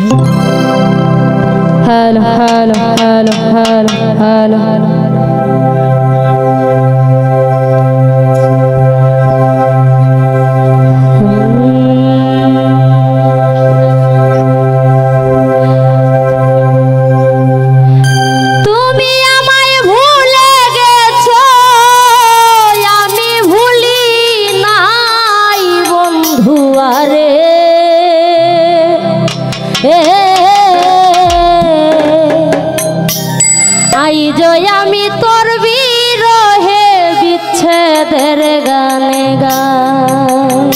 hello hello hello hello hello আমি তোর বিরহে বিচ্ছেদের গানে গাই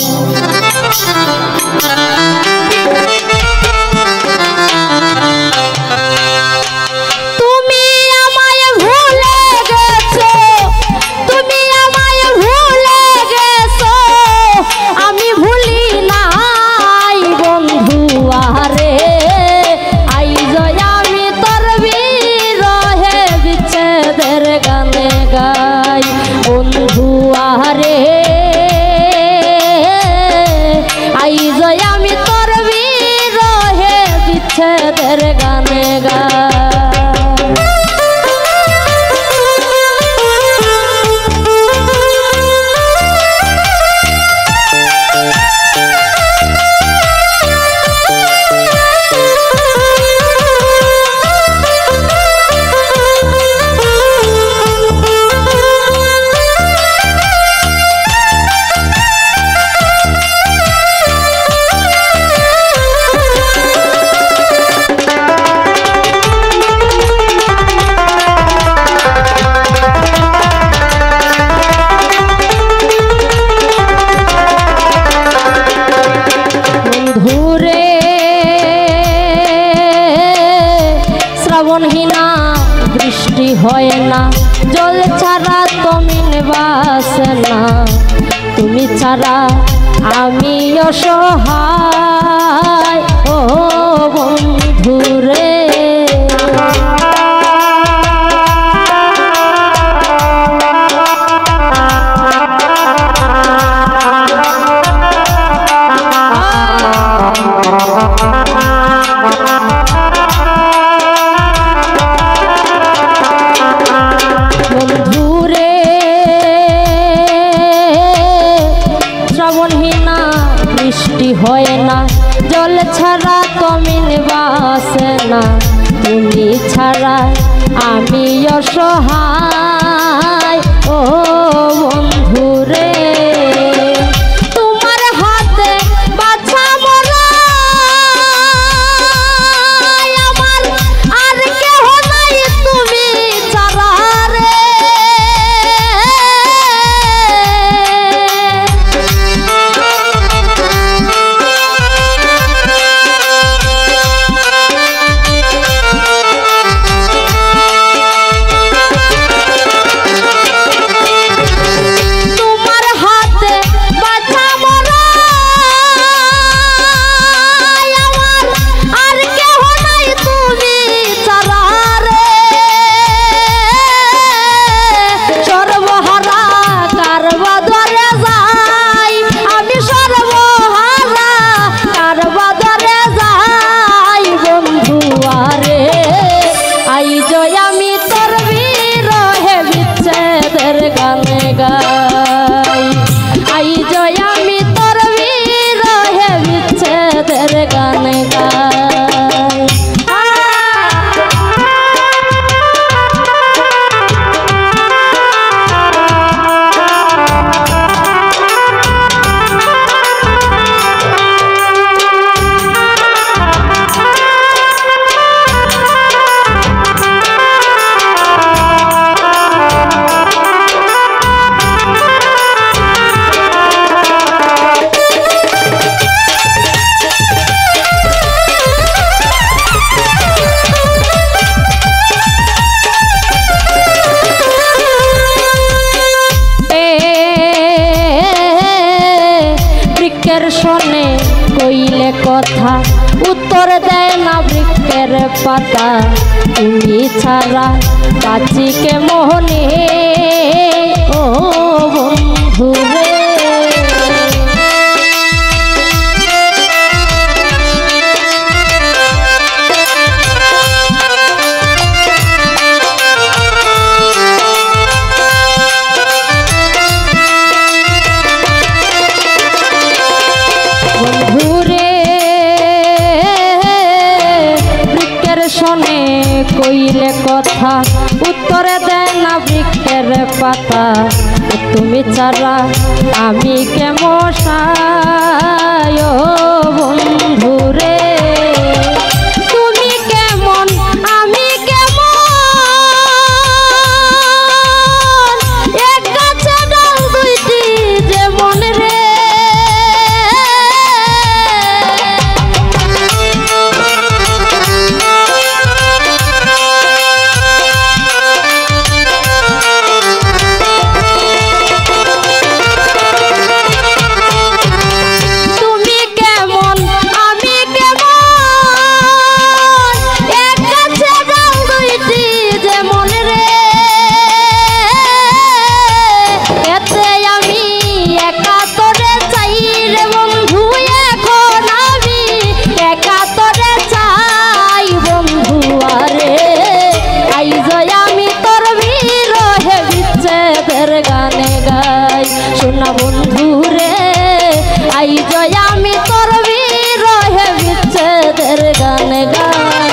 তুমি আমায় ভুলে গেছো তুমি আমায় ভুলে গেছো আমি ভুলি নাই বন্ধু আরে গানে গাই বন্ধু আরে আইজ আমি তোর বিরহে বিচ্ছেদের গানে গাই শ্রাবণহীনা বৃষ্টি হয় না জল ছাড়া তমিন বাসে না তুমি ছাড়া আমি অসহায় ও বন্ধুরে বৃষ্টি হয় না জল ছাড়া তমিন বাসে না তুমি ছাড়া আমি অসহায় ও বন্ধুরে তোমার হাতে বাছা মোরা আমার আর কেহ নাই তুমি ছাড়া রে গানে গাই আইজ আমি তোর বিরহে বিচ্ছেদের গানে গাই শোনে কইলে কথা উত্তর দেয় না বৃক্ষের পাতা তুমি ছাড়া বাঁচি কে মোহনে ও বন্ধুরে কইলে কথা উত্তরে দেয় না বৃক্ষের পাতা তুমি ছাড়া আমি কেমন সায় বন্ধুরে তুমি কেমন আমি কেমন এক গাছে ডাল দুইটি যেমন রে গানে গাই শোনা বন্ধু রে আই জয় আমি তোর বিরহে বিচ্ছেদের গানে গাই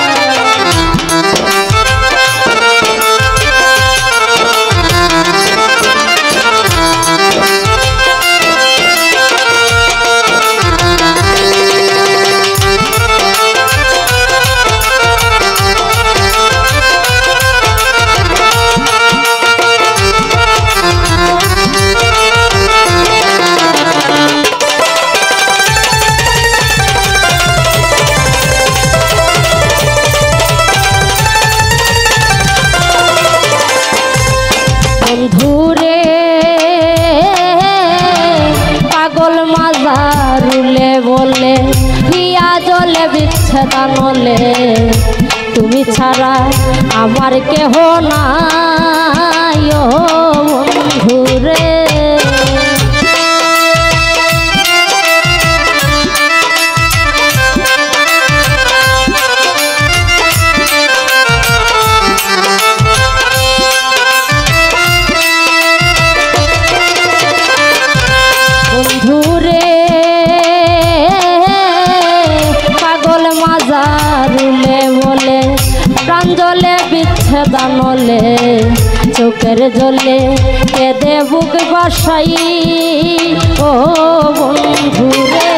বন্ধুরে পাগল মাজারুলে বলে হিয়া জলে বিচ্ছেদানলে তুমি ছাড়া আমার কেহ নাই ও বন্ধুরে বন্ধুরে পাগল মাজারুলে বলে প্রাণ জলে বিচ্ছেদানলে চোখের জলে কেঁদে বুক বাসাই ও বন্ধুরে